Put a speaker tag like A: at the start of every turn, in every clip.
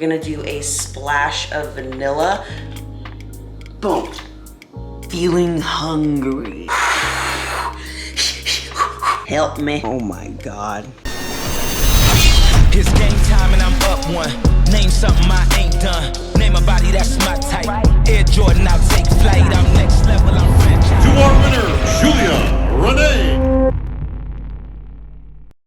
A: We're gonna do a splash of vanilla. Boom. Feeling hungry. Help me. Oh my God.
B: It's game time and I'm up one. Name something I ain't done. Name a body that's my type. Air Jordan, I'll take flight. I'm next level, I'm franchise.
C: To our winner, juliarene.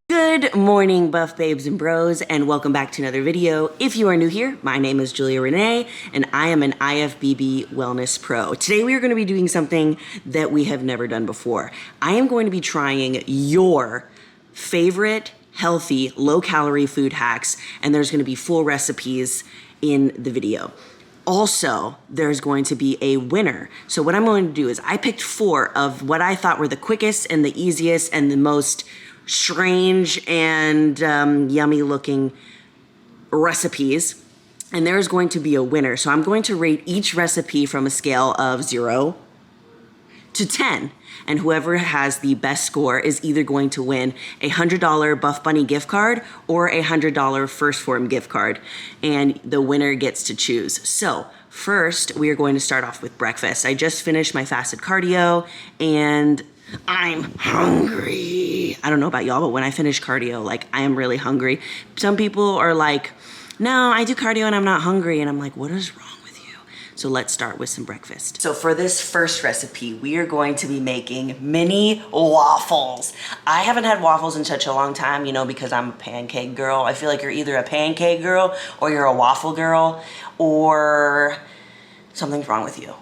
A: Good morning, buff babes and bros, and welcome back to another video. If you are new here, my name is juliarene, and I am an IFBB Wellness Pro. Today we are going to be doing something that we have never done before. I am going to be trying your favorite healthy, low-calorie food hacks, and there's going to be full recipes in the video. Also, there's going to be a winner. So what I'm going to do is I picked 4 of what I thought were the quickest and the easiest and the most strange and yummy looking recipes, and there's going to be a winner. So I'm going to rate each recipe from a scale of 0 to 10, and whoever has the best score is either going to win a $100 Buff Bunny gift card or a $100 First Form gift card, and the winner gets to choose. So first, we are going to start off with breakfast. I just finished my fasted cardio, and I'm hungry. I don't know about y'all, but when I finish cardio, like, I am really hungry. Some people are like, no, I do cardio and I'm not hungry. And I'm like, what is wrong with you? So let's start with some breakfast. So for this first recipe, we are going to be making mini waffles. I haven't had waffles in such a long time, you know, because I'm a pancake girl. I feel like you're either a pancake girl or you're a waffle girl, or something's wrong with you.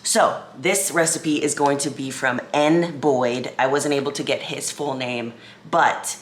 A: So this recipe is going to be from N. Boyd. I wasn't able to get his full name, but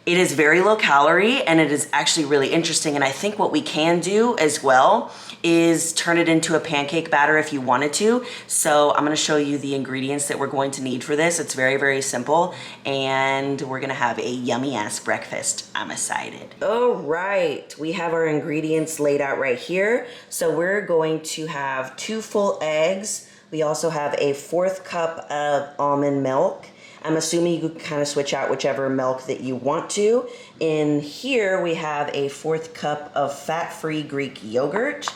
A: it is very low calorie and it is actually really interesting. And I think what we can do as well is turn it into a pancake batter if you wanted to. So I'm gonna show you the ingredients that we're going to need for this. It's very, very simple, and we're gonna have a yummy ass breakfast. I'm excited. All right, we have our ingredients laid out right here. So we're going to have 2 full eggs. We also have a 1/4 cup of almond milk. I'm assuming you could kind of switch out whichever milk that you want to. In here, we have a 1/4 cup of fat-free Greek yogurt.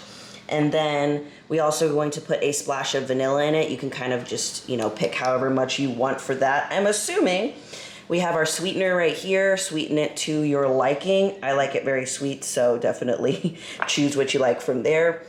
A: And then we also are going to put a splash of vanilla in it. You can kind of just, you know, pick however much you want for that. I'm assuming we have our sweetener right here. Sweeten it to your liking. I like it very sweet, so definitely choose what you like from there.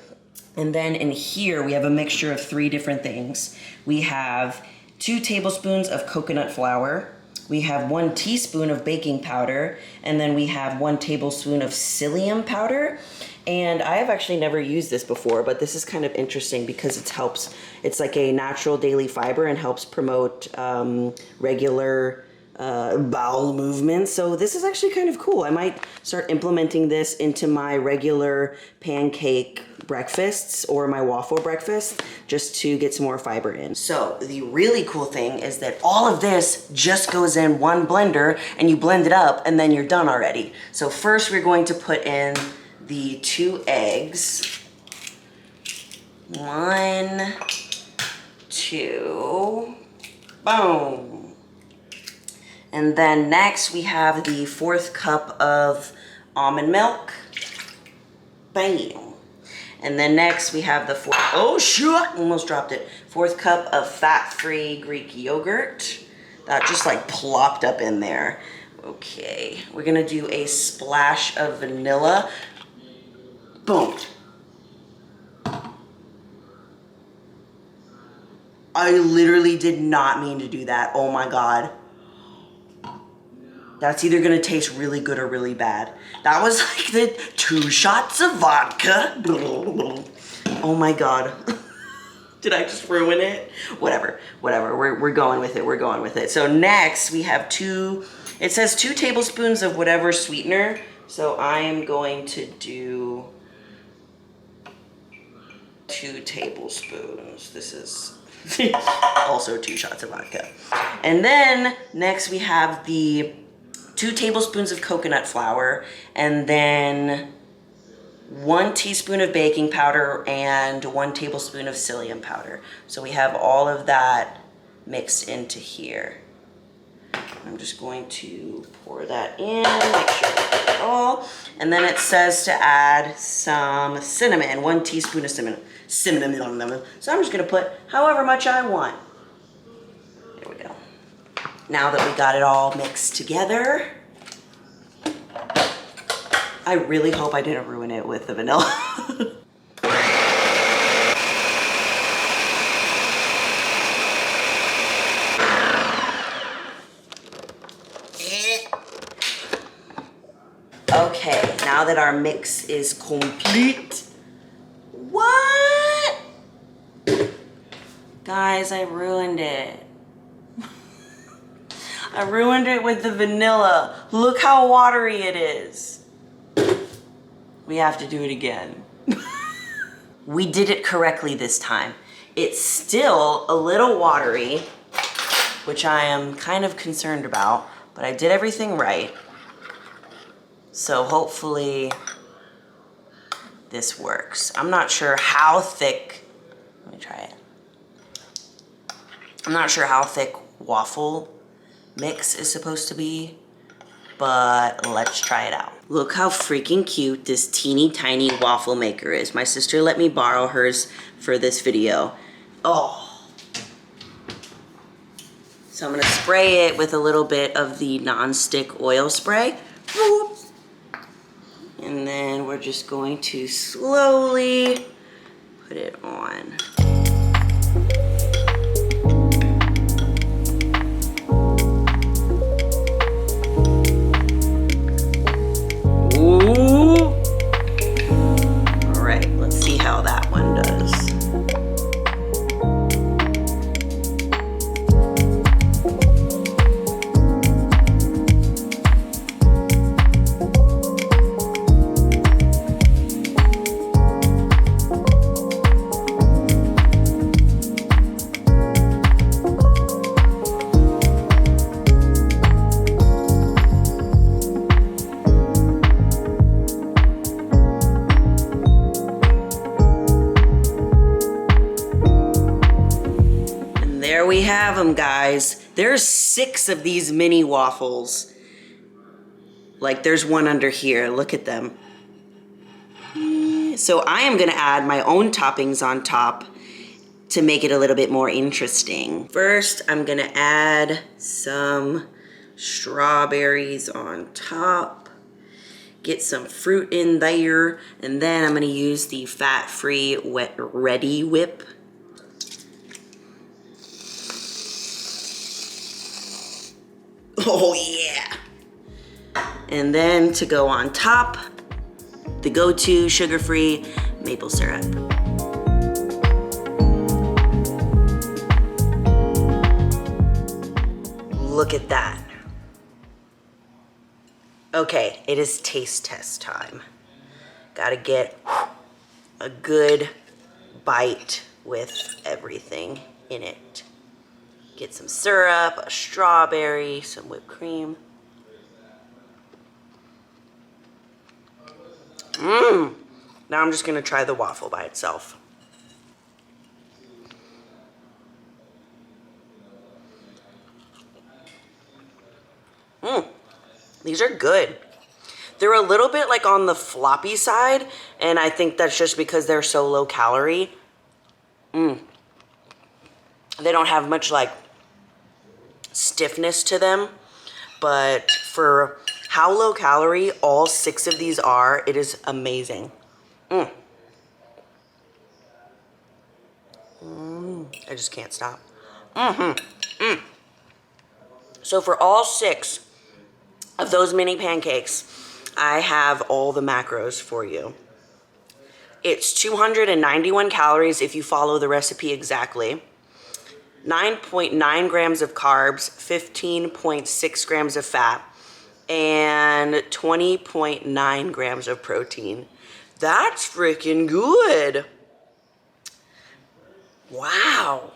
A: And then in here, we have a mixture of 3 different things. We have 2 tablespoons of coconut flour. We have 1 teaspoon of baking powder, and then we have 1 tablespoon of psyllium powder. And I have actually never used this before, but this is kind of interesting because it's like a natural daily fiber and helps promote regular bowel movements. So this is actually kind of cool. I might start implementing this into my regular pancake breakfasts or my waffle breakfast just to get some more fiber in. So the really cool thing is that all of this just goes in one blender and you blend it up and then you're done already. So first we're going to put in the 2 eggs. 1, 2, boom. And then next we have the 1/4 cup of almond milk. Bam. And then next we have the 4th cup of fat-free Greek yogurt. That just like plopped up in there. Okay, we're gonna do a splash of vanilla. Boom. I literally did not mean to do that. Oh my God. That's either gonna taste really good or really bad. That was like the 2 shots of vodka. Oh my God. Did I just ruin it? Whatever, we're going with it, So next we have it says 2 tablespoons of whatever sweetener. So I am going to do 2 tablespoons. This is also 2 shots of vodka. And then next we have the 2 tablespoons of coconut flour, and then 1 teaspoon of baking powder and 1 tablespoon of psyllium powder. So we have all of that mixed into here. I'm just going to pour that in, make sure we get it all. And then it says to add some cinnamon, 1 teaspoon of cinnamon. So I'm just gonna put however much I want. There we go. Now that we got it all mixed together, I really hope I didn't ruin it with the vanilla. Okay, now that our mix is complete. What? Guys, I ruined it. I ruined it with the vanilla. Look how watery it is. We have to do it again. We did it correctly this time. It's still a little watery, which I am kind of concerned about, but I did everything right. So hopefully this works. I'm not sure how thick, let me try it. I'm not sure how thick waffle mix is supposed to be, but let's try it out. Look how freaking cute this teeny tiny waffle maker is. My sister let me borrow hers for this video. Oh. So I'm gonna spray it with a little bit of the non-stick oil spray. And then we're just going to slowly put it on. Ooh. All right, let's see how that one does. There we have them, guys. There's 6 of these mini waffles. Like there's one under here, look at them. So I am gonna add my own toppings on top to make it a little bit more interesting. First, I'm gonna add some strawberries on top. Get some fruit in there, and then I'm gonna use the fat-free Ready Whip. Oh yeah. And then to go on top, the go-to sugar-free maple syrup. Look at that. Okay, it is taste test time. Gotta get a good bite with everything in it. Get some syrup, a strawberry, some whipped cream. Now I'm just gonna try the waffle by itself. These are good. They're a little bit like on the floppy side, and I think that's just because they're so low calorie. They don't have much like stiffness to them, but for how low calorie all 6 of these are, it is amazing. I just can't stop. So for all 6 of those mini pancakes, I have all the macros for you. It's 291 calories if you follow the recipe exactly. 9.9 grams of carbs, 15.6 grams of fat, and 20.9 grams of protein. That's freaking good. Wow.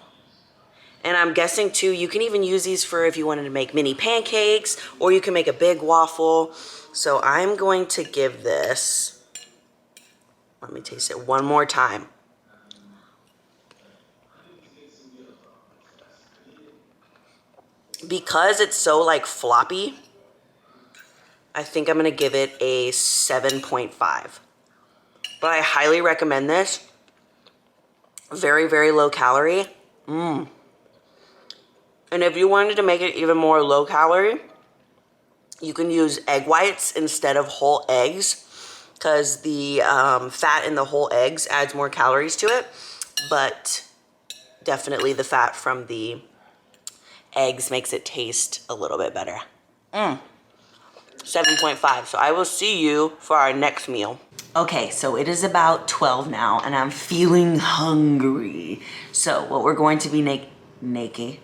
A: And I'm guessing too, you can even use these for if you wanted to make mini pancakes, or you can make a big waffle. So I'm going to give this, let me taste it one more time. because it's so like floppy, I think I'm gonna give it a 7.5. But I highly recommend this. Very, very low calorie. And if you wanted to make it even more low calorie, you can use egg whites instead of whole eggs, because the fat in the whole eggs adds more calories to it, but definitely the fat from the eggs makes it taste a little bit better. 7.5. So I will see you for our next meal. Okay, so it is about 12 now, and I'm feeling hungry. So what we're going to be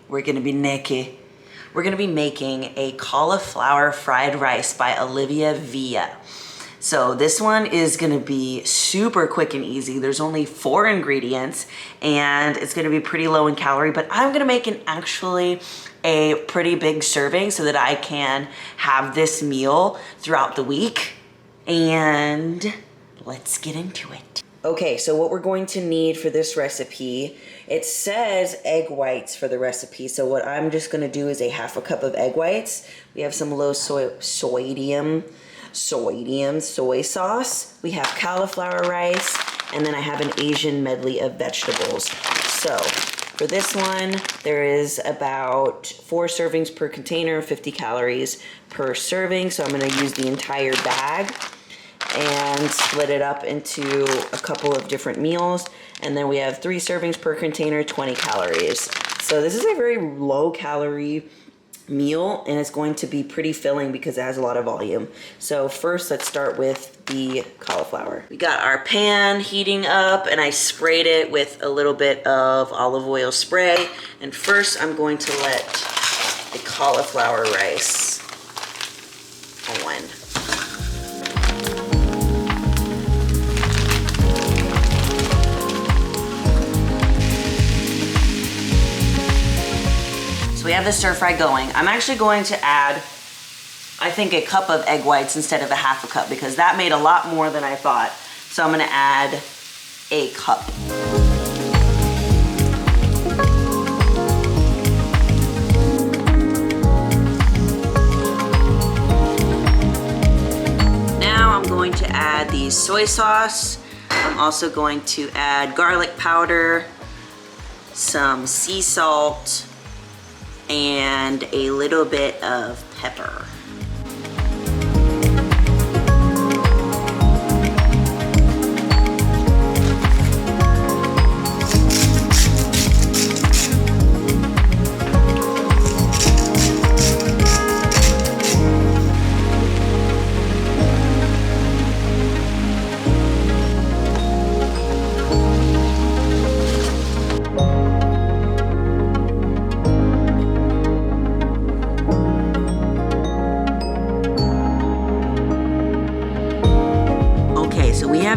A: we're gonna be making a cauliflower fried rice by Olivia Villa. So this one is gonna be super quick and easy. There's only 4 ingredients, and it's gonna be pretty low in calorie, but I'm gonna make actually a pretty big serving so that I can have this meal throughout the week. And let's get into it. Okay, so what we're going to need for this recipe, it says egg whites for the recipe. So what I'm just gonna do is a 1/2 cup of egg whites. We have some low sodium soy sauce. We have cauliflower rice, and then I have an Asian medley of vegetables. So for this one, there is about 4 servings per container, 50 calories per serving. So I'm gonna use the entire bag and split it up into a couple of different meals. And then we have 3 servings per container, 20 calories. So this is a very low calorie meal, and it's going to be pretty filling because it has a lot of volume. So first, let's start with the cauliflower. We got our pan heating up, and I sprayed it with a little bit of olive oil spray. And first, I'm going to let the cauliflower rice on. So we have the stir fry going. I'm actually going to add, I think, a cup of egg whites instead of a 1/2 cup, because that made a lot more than I thought. So I'm gonna add a cup. Now I'm going to add the soy sauce. I'm also going to add garlic powder, some sea salt, and a little bit of pepper.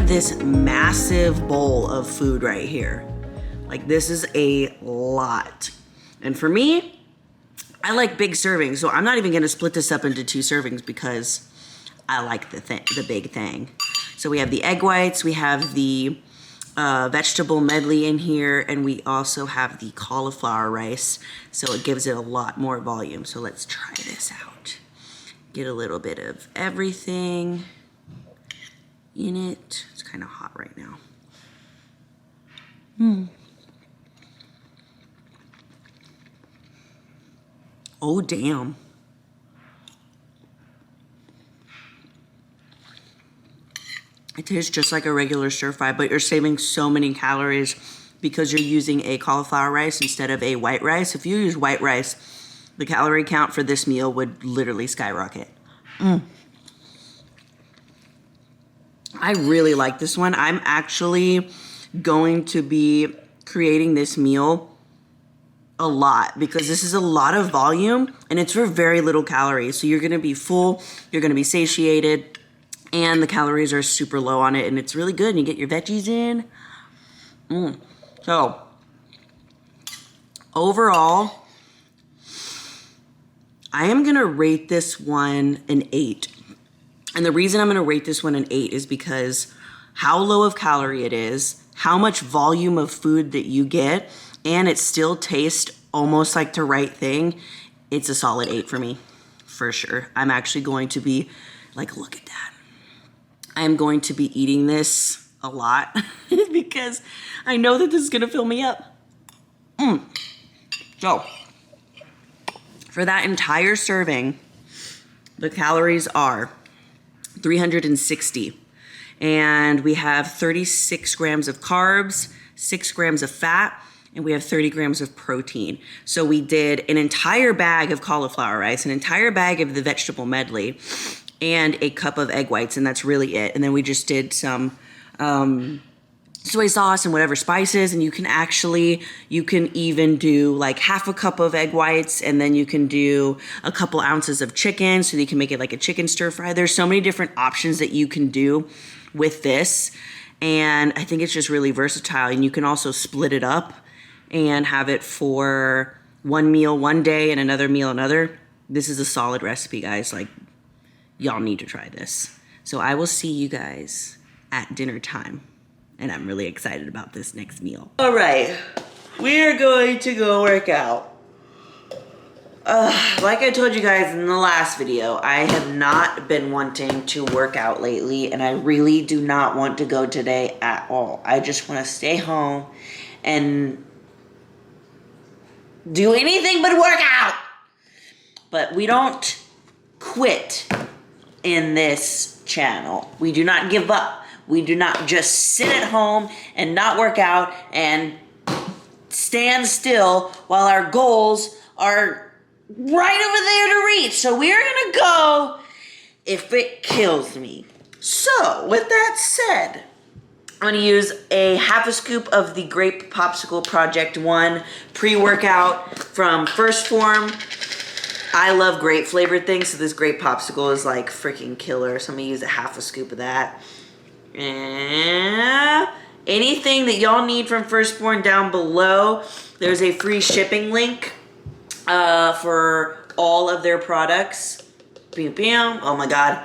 A: This massive bowl of food right here. Like, this is a lot. And for me, I like big servings, so I'm not even gonna split this up into 2 servings because I like the big thing. So we have the egg whites, we have the vegetable medley in here, and we also have the cauliflower rice, so it gives it a lot more volume. So let's try this out. Get a little bit of everything in it. It's kind of hot right now. Oh, damn. It tastes just like a regular stir fry, but you're saving so many calories because you're using a cauliflower rice instead of a white rice. If you use white rice, the calorie count for this meal would literally skyrocket. I really like this one. I'm actually going to be creating this meal a lot because this is a lot of volume and it's for very little calories. So you're gonna be full, you're gonna be satiated, and the calories are super low on it, and it's really good, and you get your veggies in. So overall, I am gonna rate this one an 8. And the reason I'm gonna rate this one an 8 is because how low of calorie it is, how much volume of food that you get, and it still tastes almost like the right thing. it's a solid 8 for me, for sure. I'm actually going to be, like, look at that. I'm going to be eating this a lot because I know that this is gonna fill me up. So, for that entire serving, the calories are 360. And we have 36 grams of carbs, 6 grams of fat, and we have 30 grams of protein. So we did an entire bag of cauliflower rice, an entire bag of the vegetable medley, and a cup of egg whites, and that's really it. And then we just did some soy sauce and whatever spices, and you can even do like half a cup of egg whites, and then you can do a couple ounces of chicken, so that you can make it like a chicken stir fry. There's so many different options that you can do with this, and I think it's just really versatile. And you can also split it up and have it for one meal one day and another meal another. This is a solid recipe, guys. Like, y'all need to try this. So I will see you guys at dinner time, and I'm really excited about this next meal. All right, we are going to go work out. Like I told you guys in the last video, I have not been wanting to work out lately, and I really do not want to go today at all. I just want to stay home and do anything but work out. But we don't quit in this channel. We do not give up. We do not just sit at home and not work out and stand still while our goals are right over there to reach. So we're gonna go if it kills me. So with that said, I'm gonna use a half a scoop of the Grape Popsicle Project 1 pre-workout from First Form. I love grape flavored things, so this grape popsicle is like freaking killer. So I'm gonna use a half a scoop of that. And anything that y'all need from Firstborn down below, there's a free shipping link for all of their products. Bam, bam. Oh my God.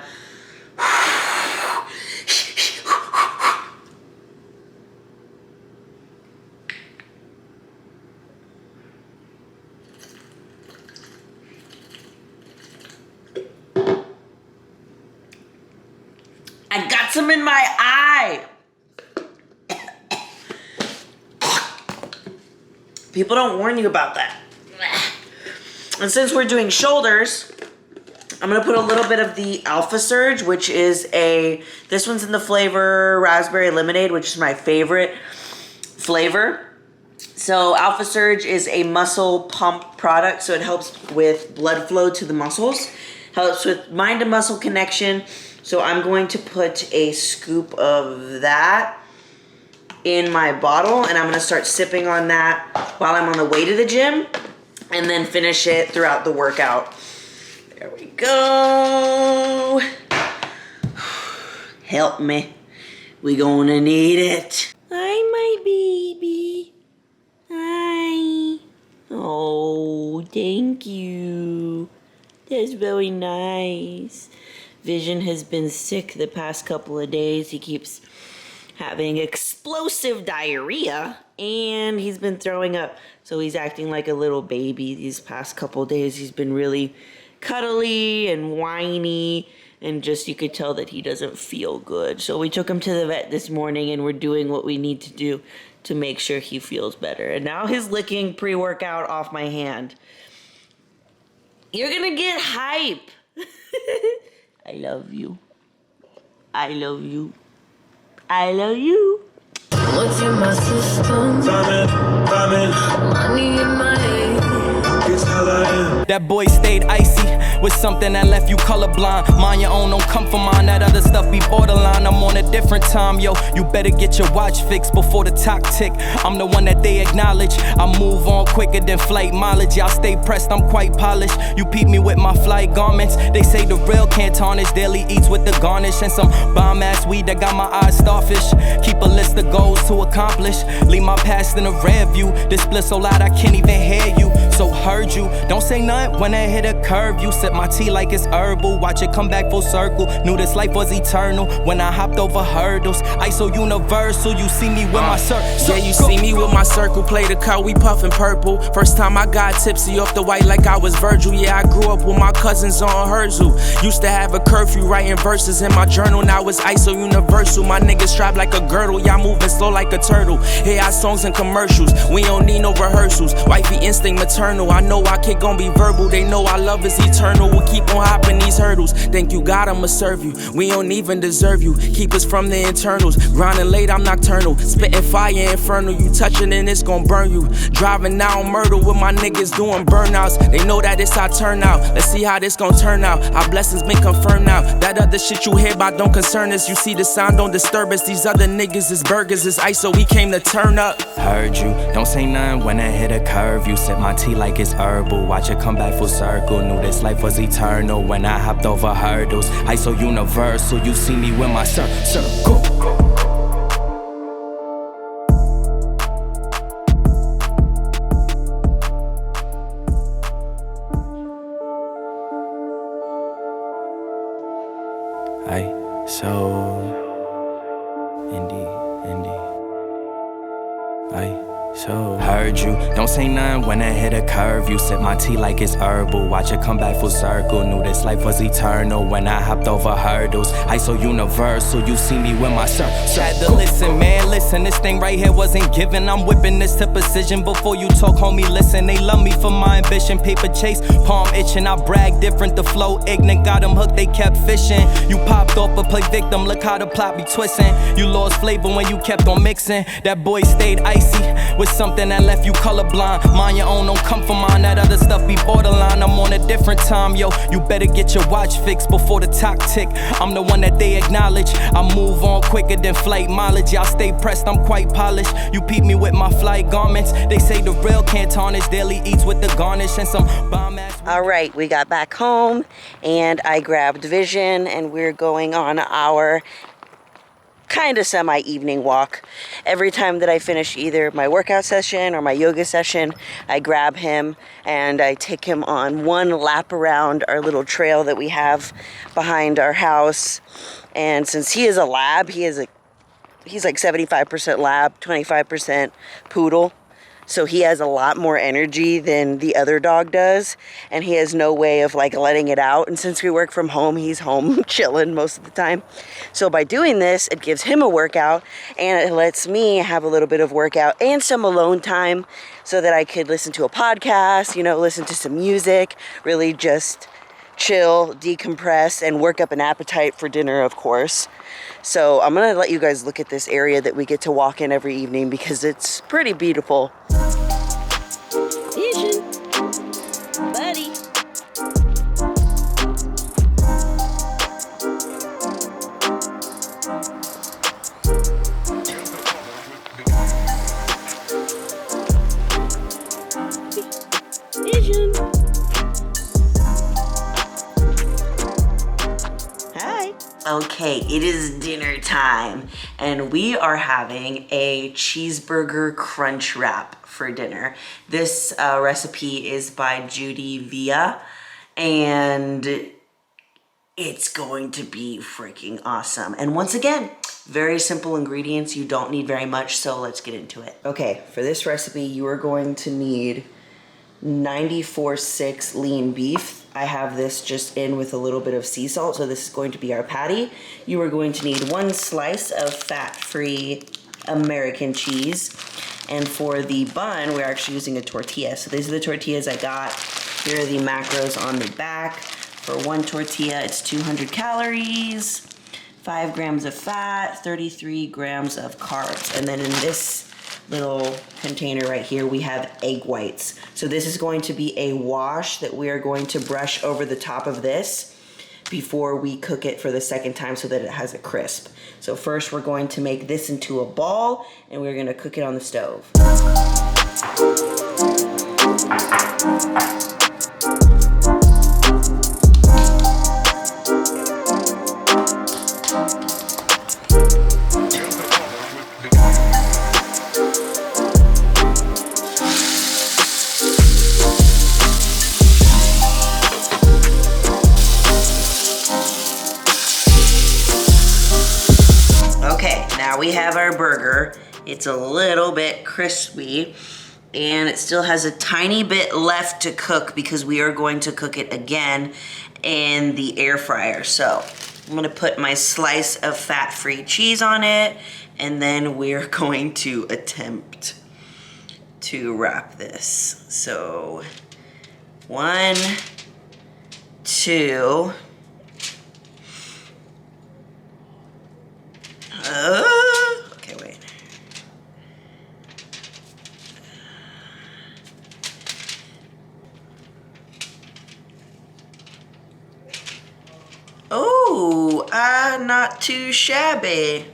A: I got some in my eye. People don't warn you about that. And since we're doing shoulders, I'm gonna put a little bit of the Alpha Surge, which is this one's in the flavor Raspberry Lemonade, which is my favorite flavor. So Alpha Surge is a muscle pump product, so it helps with blood flow to the muscles, helps with mind to muscle connection. So I'm going to put a scoop of that in my bottle, and I'm gonna start sipping on that while I'm on the way to the gym, and then finish it throughout the workout. There we go. Help me. We gonna need it. Hi, my baby. Hi. Oh, thank you. That's very nice. Vision has been sick the past couple of days. He keeps having explosive diarrhea, and he's been throwing up. So he's acting like a little baby these past couple of days. He's been really cuddly and whiny, and just you could tell that he doesn't feel good. So we took him to the vet this morning, and we're doing what we need to do to make sure he feels better. And now he's licking pre-workout off my hand. You're gonna get hype. I love you. I love you. I love you.
D: What's in my system? Money in my head.
B: That boy stayed icy with something that left you colorblind. Mind your own, don't come for mine. That other stuff be borderline. I'm on a different time, yo. You better get your watch fixed before the clock tick. I'm the one that they acknowledge. I move on quicker than flight mileage. Y'all stay pressed, I'm quite polished. You peep me with my flight garments. They say the real can't tarnish. Daily eats with the garnish and some bomb ass weed that got my eyes starfish. Keep a list of goals to accomplish. Leave my past in a rear view. This bliss so loud I can't even hear you. So heard you. Don't say nothing when I hit a curve. You sip Sip my tea like it's herbal, watch it come back full circle. Knew this life was eternal when I hopped over hurdles. ISO universal, you see me with my circle.
E: Yeah, you see me with my circle, play the cut, we puffin' purple. First time I got tipsy off the white like I was Virgil. Yeah, I grew up with my cousins on Herzl. Used to have a curfew, writing verses in my journal. Now it's ISO universal. My niggas strapped like a girdle, y'all moving slow like a turtle. Hear our songs and commercials, we don't need no rehearsals. Wifey instinct maternal, I know our kid gon' be verbal. They know our love is eternal, we'll keep on hopping these hurdles. Thank you God, I'ma serve you, we don't even deserve you. Keep us from the internals, grinding late, I'm nocturnal. Spitting fire infernal, you touch it and it's gon' burn you. Driving now murder with my niggas doing burnouts. They know that it's our turnout, let's see how this gon' turn out. Our blessings been confirmed now, that other shit you hear about don't concern us. You see the sound, don't disturb us. These other niggas is burgers, it's ice, so we came to turn up.
B: Heard you, don't say nothing when I hit a curve. You sip my tea like it's herbal, watch it come back full circle. Knew this life was eternal when I hopped over hurdles. ISO universal, you see me with my circle. Heard you, don't say nothing when I hit a curve. You sip my tea like it's herbal, watch it come back full circle. Knew this life was eternal when I hopped over hurdles. ISO universal, you see me with my circle. Had to listen, man, listen, this thing right here wasn't given. I'm whipping this to precision. Before you talk, homie, listen. They love me for my ambition. Paper chase, palm itching, I brag different. The flow ignorant, got them hooked, they kept fishing. You popped off but play victim, look how the plot be twisting. You lost flavor when you kept on mixing. That boy stayed icy with something that left you colorblind. Mind your own, don't come for mine. That other stuff be borderline. I'm on a different time, yo. You better get your watch fixed before the clock tick. I'm the one that they acknowledge. I move on quicker than flight mileage. Y'all stay pressed, I'm quite polished. You peep me with my flight garments. They say the real can't tarnish. Daily eats with the garnish and some bomb ass.
A: All right, we got back home and I grabbed Vision and we're going on our kind of semi-evening walk. Every time that I finish either my workout session or my yoga session, I grab him and I take him on one lap around our little trail that we have behind our house. And since he is a lab, he's like 75% lab, 25% poodle. So he has a lot more energy than the other dog does, and he has no way of like letting it out. And since we work from home, he's home chilling most of the time. So by doing this, it gives him a workout and it lets me have a little bit of workout and some alone time so that I could listen to a podcast, you know, listen to some music, really just chill, decompress, and work up an appetite for dinner, of course. So I'm gonna let you guys look at this area that we get to walk in every evening because it's pretty beautiful. Vision, buddy. Vision. Hi. Okay, it is dinner time and we are having a cheeseburger crunch wrap for dinner. This recipe is by Judy Villa and it's going to be freaking awesome. And once again, very simple ingredients. You don't need very much, so let's get into it. Okay, for this recipe, you are going to need 94.6 lean beef. I have this just in with a little bit of sea salt, so this is going to be our patty. You are going to need 1 slice of fat-free American cheese. And for the bun, we're actually using a tortilla. So these are the tortillas I got. Here are the macros on the back. For 1 tortilla, it's 200 calories, 5 grams of fat, 33 grams of carbs. And then in this little container right here, we have egg whites. So this is going to be a wash that we are going to brush over the top of this before we cook it for the second time so that it has a crisp. So first we're going to make this into a ball and we're gonna cook it on the stove. we have our burger. It's a little bit crispy and it still has a tiny bit left to cook because we are going to cook it again in the air fryer. So I'm gonna put my slice of fat-free cheese on it, and then we're going to attempt to wrap this. So 1, 2. Okay, wait. Oh, not too shabby.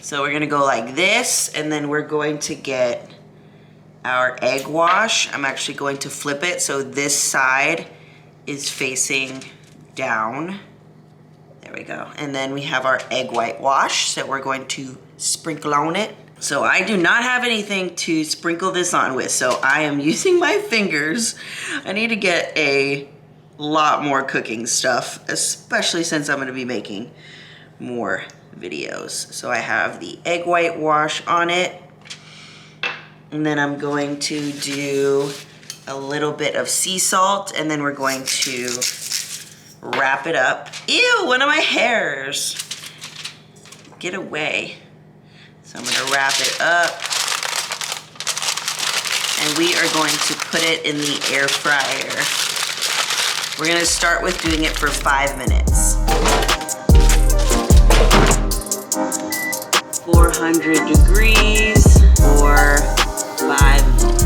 A: So we're gonna go like this, and then we're going to get our egg wash. I'm actually going to flip it so this side is facing down. There we go. And then we have our egg white wash that we're going to sprinkle on it. So I do not have anything to sprinkle this on with, so I am using my fingers. I need to get a lot more cooking stuff, especially since I'm going to be making more videos. So I have the egg white wash on it, and then I'm going to do a little bit of sea salt, and then we're going to wrap it up. Ew, one of my hairs. Get away. So I'm gonna wrap it up, and we are going to put it in the air fryer. We're gonna start with doing it for 5 minutes. 400 degrees for 5 minutes.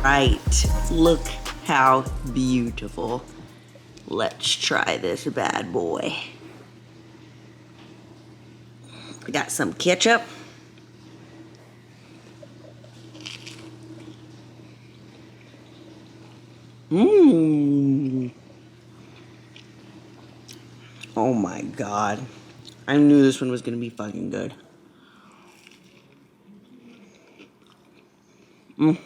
A: Right, look how beautiful. Let's try this bad boy. We got some ketchup. Mmm. Oh my God. I knew this one was gonna be fucking good. Mmm.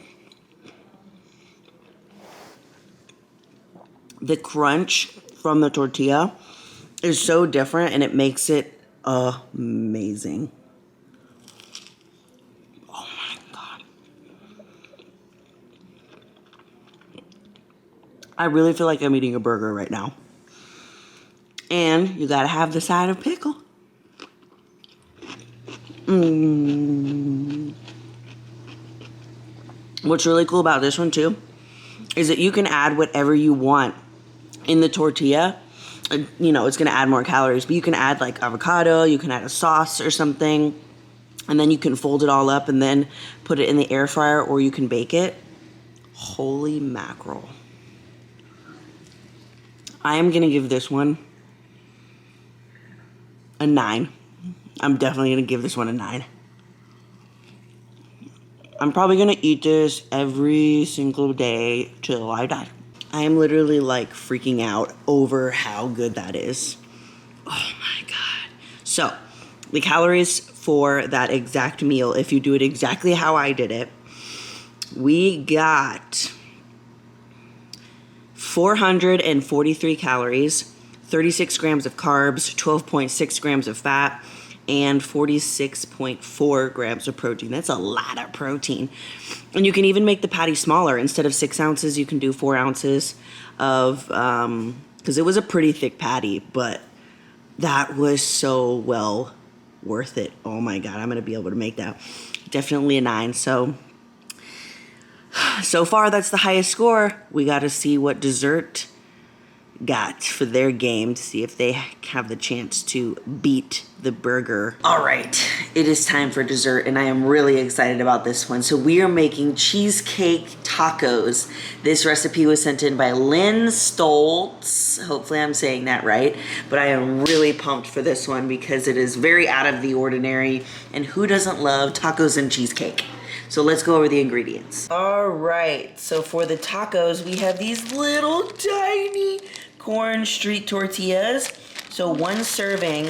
A: The crunch from the tortilla is so different, and it makes it amazing. Oh my God. I really feel like I'm eating a burger right now. And you gotta have the side of pickle. Mmm. What's really cool about this one too is that you can add whatever you want in the tortilla. You know, it's gonna add more calories, but you can add like avocado, you can add a sauce or something, and then you can fold it all up and then put it in the air fryer, or you can bake it. Holy mackerel. I am gonna give this one a 9. I'm definitely gonna give this one a 9. I'm probably gonna eat this every single day till I die. I am literally like freaking out over how good that is. Oh my God. So the calories for that exact meal, if you do it exactly how I did it, we got 443 calories, 36 grams of carbs, 12.6 grams of fat, and 46.4 grams of protein. That's a lot of protein. And you can even make the patty smaller. Instead of 6 ounces, you can do 4 ounces of, because it was a pretty thick patty, but that was so well worth it. Oh my God, I'm gonna be able to make that. Definitely a 9. So far, that's the highest score. We gotta see what dessert got for their game to see if they have the chance to beat the burger. All right, it is time for dessert, and I am really excited about this one. So we are making cheesecake tacos. This recipe was sent in by Lynn Stoltz. Hopefully I'm saying that right, but I am really pumped for this one because it is very out of the ordinary, and who doesn't love tacos and cheesecake? So let's go over the ingredients. All right, so for the tacos, we have these little tiny corn street tortillas. So one serving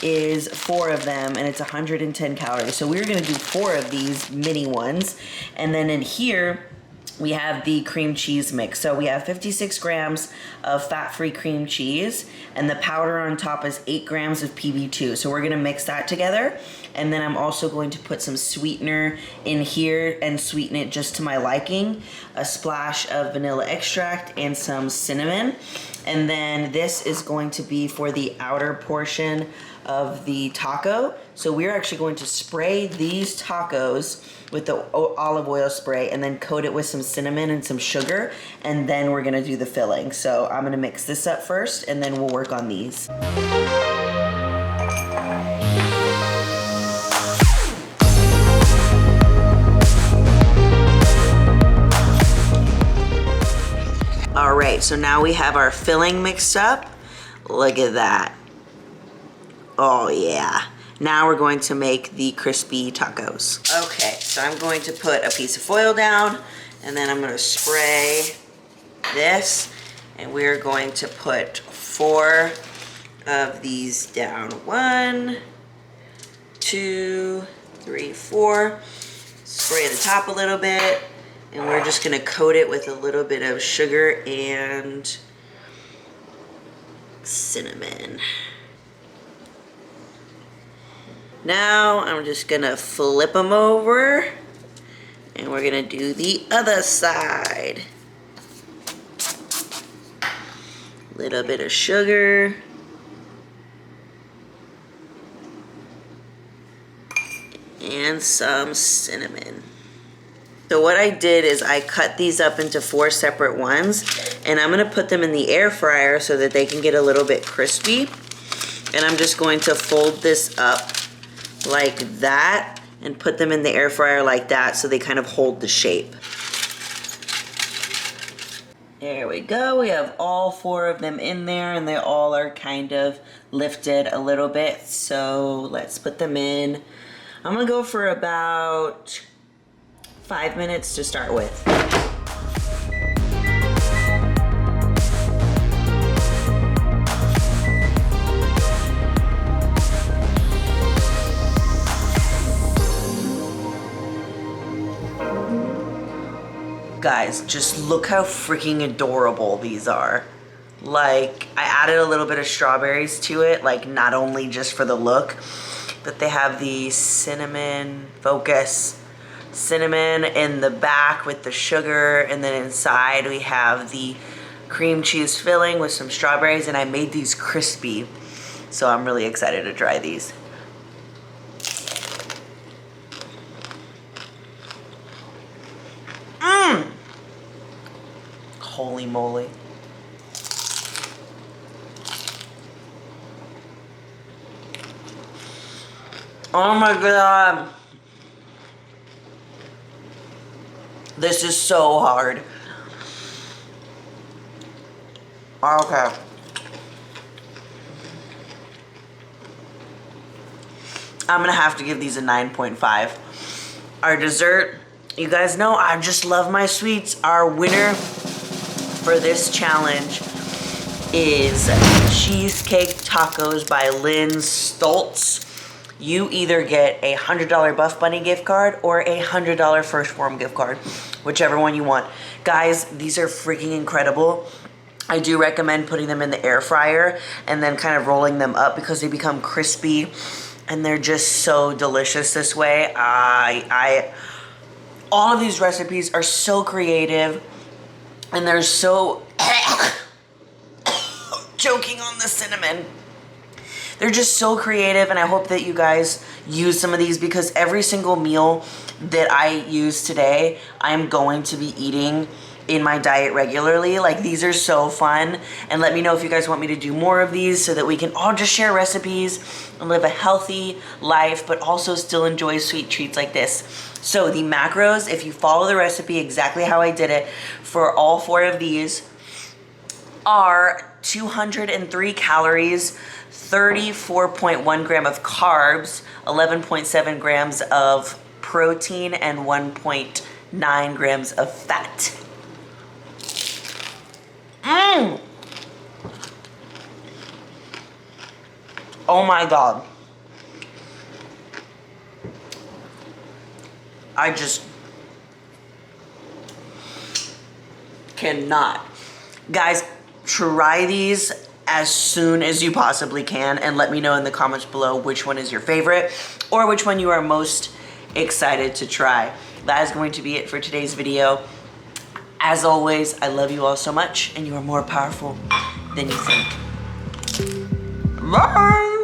A: is 4 of them, and it's 110 calories. So we're gonna do 4 of these mini ones. And then in here, we have the cream cheese mix. So we have 56 grams of fat-free cream cheese, and the powder on top is 8 grams of PB2. So we're gonna mix that together. And then I'm also going to put some sweetener in here and sweeten it just to my liking. A splash of vanilla extract and some cinnamon. And then this is going to be for the outer portion of the taco. So we're actually going to spray these tacos with the olive oil spray and then coat it with some cinnamon and some sugar, and then we're gonna do the filling. So I'm gonna mix this up first and then we'll work on these. All right, so now we have our filling mixed up. Look at that. Oh yeah. Now we're going to make the crispy tacos. Okay, so I'm going to put a piece of foil down, and then I'm gonna spray this, and we're going to put 4 of these down. 1, 2, 3, 4. Spray the top a little bit, and we're just gonna coat it with a little bit of sugar and cinnamon. Now I'm just gonna flip them over, and we're gonna do the other side. Little bit of sugar. And some cinnamon. So what I did is I cut these up into 4 separate ones, and I'm gonna put them in the air fryer so that they can get a little bit crispy. And I'm just going to fold this up like that and put them in the air fryer like that so they kind of hold the shape. There we go. We have all 4 of them in there, and they all are kind of lifted a little bit. So let's put them in. I'm gonna go for about 5 minutes to start with. Guys, just look how freaking adorable these are. Like, I added a little bit of strawberries to it, like not only just for the look, but they have the cinnamon, focus, cinnamon in the back with the sugar, and then inside we have the cream cheese filling with some strawberries, and I made these crispy, so I'm really excited to try these. Holy moly. Oh my god. This is so hard. Okay. I'm gonna have to give these a 9.5. Our dessert, you guys know I just love my sweets. Our winner for this challenge is Cheesecake Tacos by Lynn Stoltz. You either get a $100 Buff Bunny gift card or a $100 First Form gift card, whichever one you want. Guys, these are freaking incredible. I do recommend putting them in the air fryer and then kind of rolling them up because they become crispy and they're just so delicious this way. All of these recipes are so creative, and they're so choking on the cinnamon. They're just so creative, and I hope that you guys use some of these because every single meal that I use today, I'm going to be eating in my diet regularly. Like, these are so fun, and let me know if you guys want me to do more of these so that we can all just share recipes and live a healthy life, but also still enjoy sweet treats like this. So the macros, if you follow the recipe exactly how I did it for all 4 of these, are 203 calories, 34.1 gram of carbs, 11.7 grams of protein, and 1.9 grams of fat. Oh my god. cannot. Guys, try these as soon as you possibly can and let me know in the comments below which one is your favorite or which one you are most excited to try. That is going to be it for today's video. As always, I love you all so much and you are more powerful than you think. Bye!